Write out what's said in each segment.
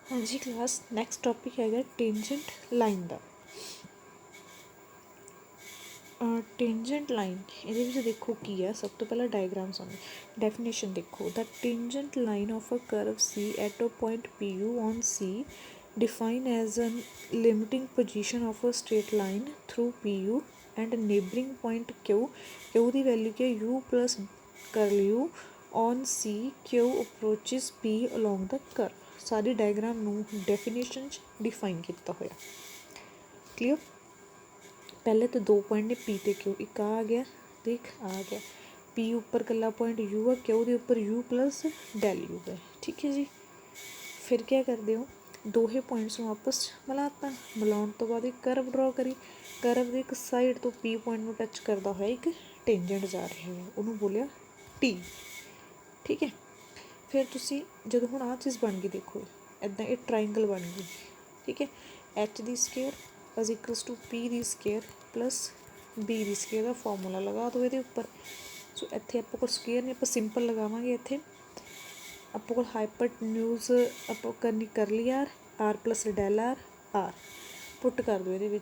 हाँ जी class next topic हैगा tangent line का। टेंजेंट लाइन ये देखो की है, सब तो पहला डायग्राम समझ डेफिनेशन देखो। The tangent line of a curve C at a point P U on C define as a limiting position of a straight line through P U and neighbouring point Q. Q की value क्या U plus curl U on C Q approaches P along the curve. सारी diagram नू definition define किया होया। Clear. पहले तो दो point ने पी ते क्यू, एक आ गया देख आ गया पी उपर कला पॉइंट यू है, क्यू के उपर यू प्लस डेल यू है। ठीक है जी। फिर क्या करते हो, दोहे पॉइंट्स में आपस मिलाता, मिलाने तो बाद एक करव ड्रॉ करी। करव की एक साइड तो पी पॉइंट में टच करता हुआ एक टेंजेंट जा रहा है, उन्होंने बोलिया टी। ठीक है। फिर तुसी जो हुण आ चीज़ बन गई देखो इदा ये ट्राइंगल बन गई। ठीक है। H the square is equals to P the square plus B the square का फॉर्मूला लगा दो ये उपर। सो इत्थे आपां कोल स्केयर नहीं, आपां सिंपल लगावांगे। इत्थे आपां कोल हाइपरटेन्यूज आपां करनी करली R plus del R put कर दो ये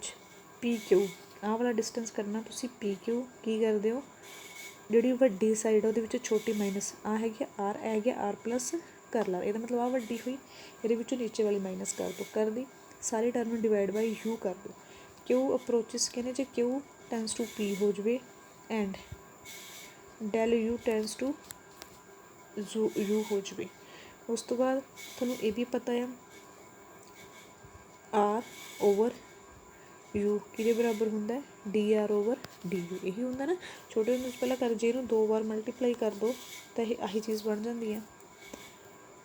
पी क्यू। आह वाला डिस्टेंस करना तुसी पी क्यू की करदे हो, जिहड़ी वड्डी साइड है वो छोटी माइनस आ है आर है आर प्लस कर ला। ये मतलब आ वड्डी हुई, ये नीचे वाली माइनस कर दो, कर दी। सारी टर्म डिवाइड बाई यू कर दो। क्यू अप्रोचिस कहने जो क्यू टेंस टू पी हो जाए and del U tends to U हो जाए। उस तो बाद थोड़ा ये भी पता है आर ओवर यू कि बराबर होंगे D R over D you. यही होंगे ना, छोटे होंगे पहले कर जे दो बार मल्टीप्लाई कर दो तो आही चीज़ बन जाती है।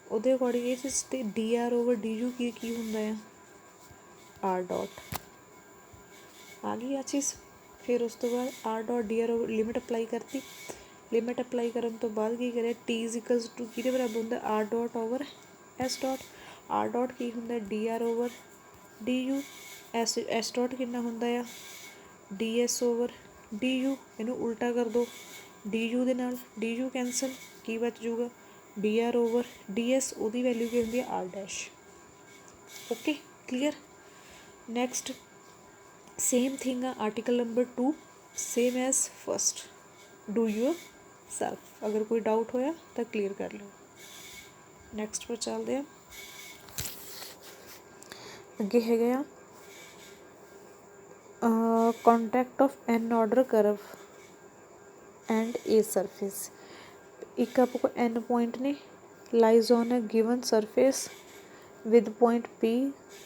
ਉਹਦੇ ਅਕੋਰਡਿੰਗ ਇਹ ਚੀਜ਼ ਤੇ D R over D you की ਹੁੰਦਾ ਆ आर डॉट आ गई आ चीज़। फिर उस तो बाद R dot D R over limit apply करती। लिमिट अप्लाई करने तो बाद की करें टी इज इक्वल्स टू कि बराबर होंगे R dot over S dot. R dot की होंगे D R over D U. S dot कितना होंगे आ D S over D U. इनू उल्टा कर दो डी यू के नाल डी यू कैंसल की बच जूगा D R over D S. उसकी वैल्यू की होंगी R dash. Okay clear. Next same thing आ article number 2 same as first do yourself. अगर कोई डाउट होया तो क्लीयर कर लो। नैक्सट पर चलते हैं अगे है contact of an order curve and a surface. एक आपको एन पॉइंट ने lies on a given surface with point P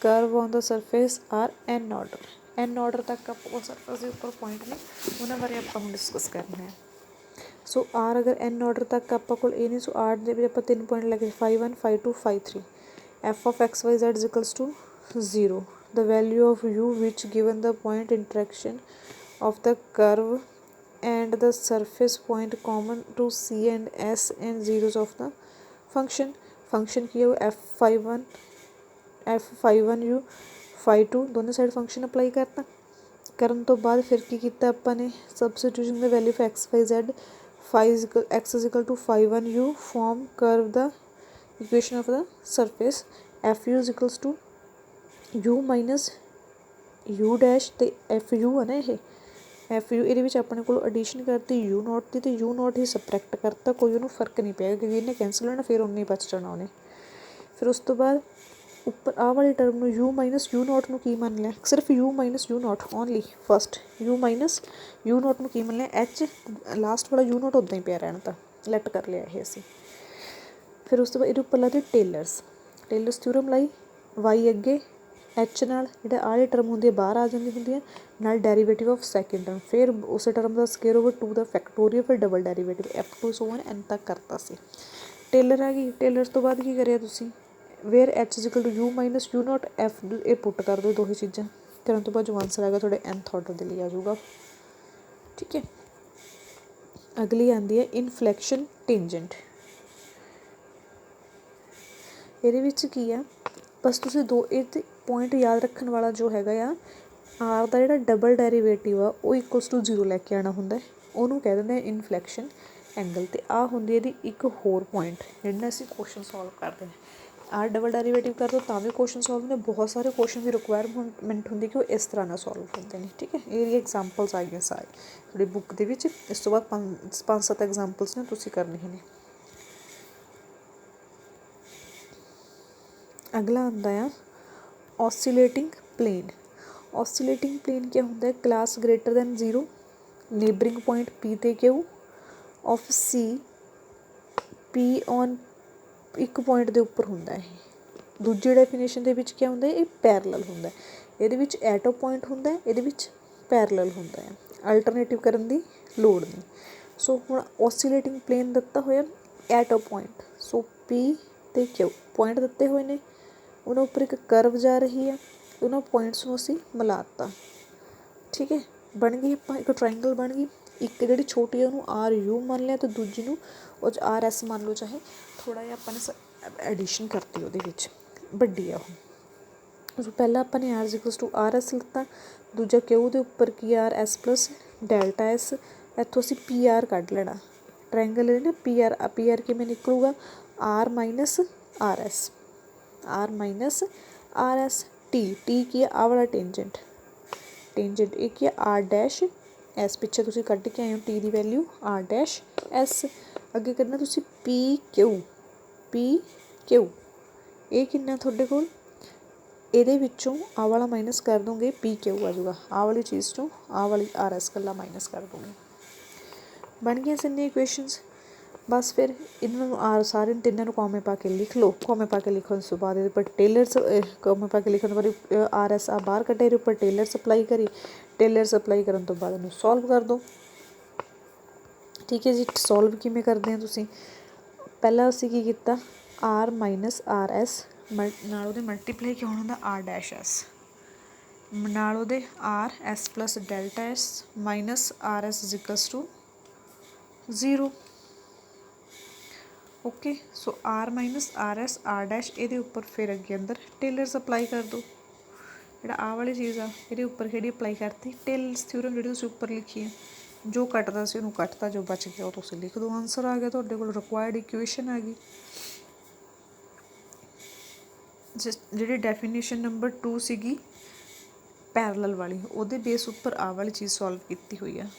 curve on the surface are an order. An order तक आपको सरफेस के उपर पॉइंट ने उन्होंने बारे आप डिस्कस करना है। सो आर अगर एन ऑर्डर तक आप नहीं, सो आर के आप 3 पॉइंट लगे 5 1 5 2 5 3। F of X Y Z equals to 0। The value of U which given the point interaction of the curve and the surface point common to C and S and zeros of the function की है f51 u 52 दोनों side function apply करता। करन तो बाद फिर की किया आपां ने substitution the value of X Y Z X is equal to 51 u form curve the equation of the surface F U is equals to U minus U dash तो F U है ना ये एफ यू ये अपने को addition करती you not की तो यू नॉट ही सबट्रैक्ट करता, कोई उन्होंने फर्क नहीं पिया क्योंकि इन्हें कैंसल होना फिर उन्हें बच जाना उन्हें। फिर उस तो बाद उपर आ वाली टर्म में यू माइनस यू नॉट में की मान लिया, सिर्फ you minus U not only first you minus U not में की मान लिया एच लास्ट वाला यू नॉट उदा ही पिया रहना था लैट कर लिया ये असी। फिर उस तो बाद ये उपर लाते टेलर्स थ्योरम लाई वाई अगे एच नाल जिहड़ा आली टर्म होंदी है बाहर आ जाती होंदी है नाल डेरीवेटिव ऑफ सैकेंड टर्म, फिर उस टर्म का स्केयर ओवर 2 द फैक्टोरियल, फिर डबल डेरीवेटिव एफ टू सो एन तक करता सी। टेलर आ गई। टेलर तो बाद की करिया तुसी where H is equal to U minus U not F A put कर दो दो ही चीज़ां करने तो बाद जो आंसर आएगा थोड़े nth ऑर्डर के लिए आ जाऊगा। ठीक है। अगली आती है इनफ्लैक्शन टेंजेंट। ये की है बस तुसी दो ये पॉइंट याद रखने वाला जो हैगा आ आर का जो डबल डेरीवेटिव आ वो इक्वल्स टू 0 लैके आना होंगे, उन्होंने कह देंगे इनफ्लैक्शन एंगल। तो आ होंगी यदि एक होर पॉइंट जिहड़ा असीं क्वेश्चन सॉल्व करते हैं। आर डबल डेरीवेटिव कर दो ਤਾਂ ਵੀ क्वेश्चन सॉल्व ने बहुत सारे क्वेश्चन की रिक्वायरमेंट होंगी कि वो इस तरह ना सॉल्व होते हैं ठीक है ये एग्जाम्पल्स आ गए सारे थोड़ी बुक के विच इस तो बाद 5-7 एग्जाम्पल्स ने तुसी करने ने अगला आंदा है ऑसिलेटिंग प्लेन ऑसिलेटिंग प्लेन क्या होंगे class greater than 0 neighbouring point P ते Q of C P on एक पॉइंट के उपर होंगे दूजी डेफिनेशन के क्या होंगे ये पैरलल होंगे ये एटो पॉइंट होंगे ये पैरलल होंगे अल्टरनेटिव करने की लोड़ नहीं सो हुण ऑसिलेटिंग प्लेन दिता होया एटो पॉइंट सो पी ते क्यू पॉइंट दिते हुए ने उन्होंने उपर एक करव जा रही है उन्होंने पॉइंट्स को असीं मिलाता ठीक है बन गई एक ट्राइंगल बन गई एक जी छोटी है उन्होंने आर यू मान लिया तो दूजी नूं आर एस मान लो चाहे थोड़ा जिहा अपने एडिशन करती वो वड्डी है वो पहला अपने R equals to R S लिता दूजा क्यू के उपर की R S plus delta S इत्थों असीं पी आर कढ लेना ट्राइंगल है ना पी आर किवें निकलूगा R minus R S T की आ वाला टेंजेंट एक ही आर डैश एस पिछे तुसीं कढ के आए हो टी की वैल्यू आर डैश एस अगे करना तुसीं पी क्यू ये किन्ना तुहाडे कोल इहदे विचों आ वाला माइनस कर दोगे पी क्यू आ जाऊगा आ वाली चीज़ चों आ वाली आर एस कला माइनस कर दोगे बन गया इन्ने इक्वेशनस बस फिर इन्होंने आर सारे तिनों कॉमे पा के लिख लो कॉमे पा के लिखने तो बाद ये पर टेलर्स कॉमे पा के लिखने बाद आर एस आ बाहर कटे ये उपर टेलर्स अप्लाई करी टेलर्स अप्लाई करने तो बाद इन्होंने सॉल्व कर दो ठीक है जी सॉल्व किमें करते हैं तुसीं पहला असीं की कीता आर माइनस आर एस नाल उहदे मल्टीप्लाई क्या होना आर डैश एस नाल उहदे R S plus delta S minus R S is equals to 0 okay so R minus R S R dash ये उपर फिर अगे अंदर टेलर्स अप्लाई कर दो जोड़ा आ वाली चीज़ आ ये उपर कि अप्लाई करती टेलर्स थ्योरम जी उपर लिखी है जो कटता से उन्होंने कटता जो बच गया वो तुम लिख दो आंसर आ गया तो रिक्वायर्ड इक्वेशन आ गई जी डेफिनेशन नंबर 2 सी पैरलल वाली वो बेस उपर आ वाली चीज़ सॉल्व की हुई है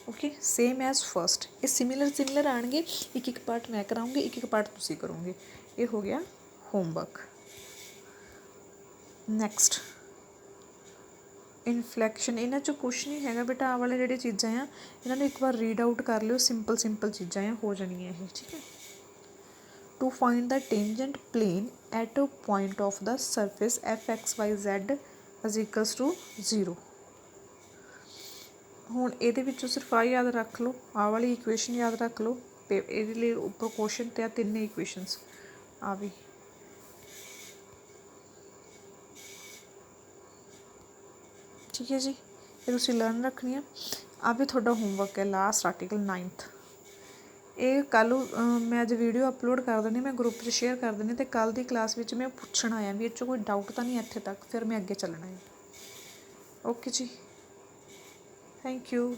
ओके सेम एज फर्स्ट ये सिमिलर आएंगे एक पार्ट मैं कराऊँगी एक पार्ट तुसी करोगे ये हो गया होमवर्क नैक्सट इनफ्लैक्शन इन्हां चों कुछ नहीं है बेटा आ वाले जिहड़े चीज़ां आ इन्हां एक बार रीड आउट कर लियो सिंपल चीज़ां आ हो जानियां ये ठीक है to find the tangent plane at a point of the surface F X Y Z is equals to 0 हुण इहदे विचों सिर्फ आ याद रख लो आ वाली इक्वेशन याद रख लो इहदे लई उपर क्वेश्चन ते आ तिन्ने इक्वेशनस आ भी ठीक है जी ये तुसीं लर्न रखनी है आ भी तुहाडा होमवर्क है लास्ट आर्टिकल 9th ये कल मैं अज वीडियो अपलोड कर देनी मैं ग्रुप च शेयर कर देनी तो कल की क्लास में मैं पुछना आया भी इस कोई डाउट तो नहीं इत्थे तक फिर मैं अगे चलना है ओके जी थैंक यू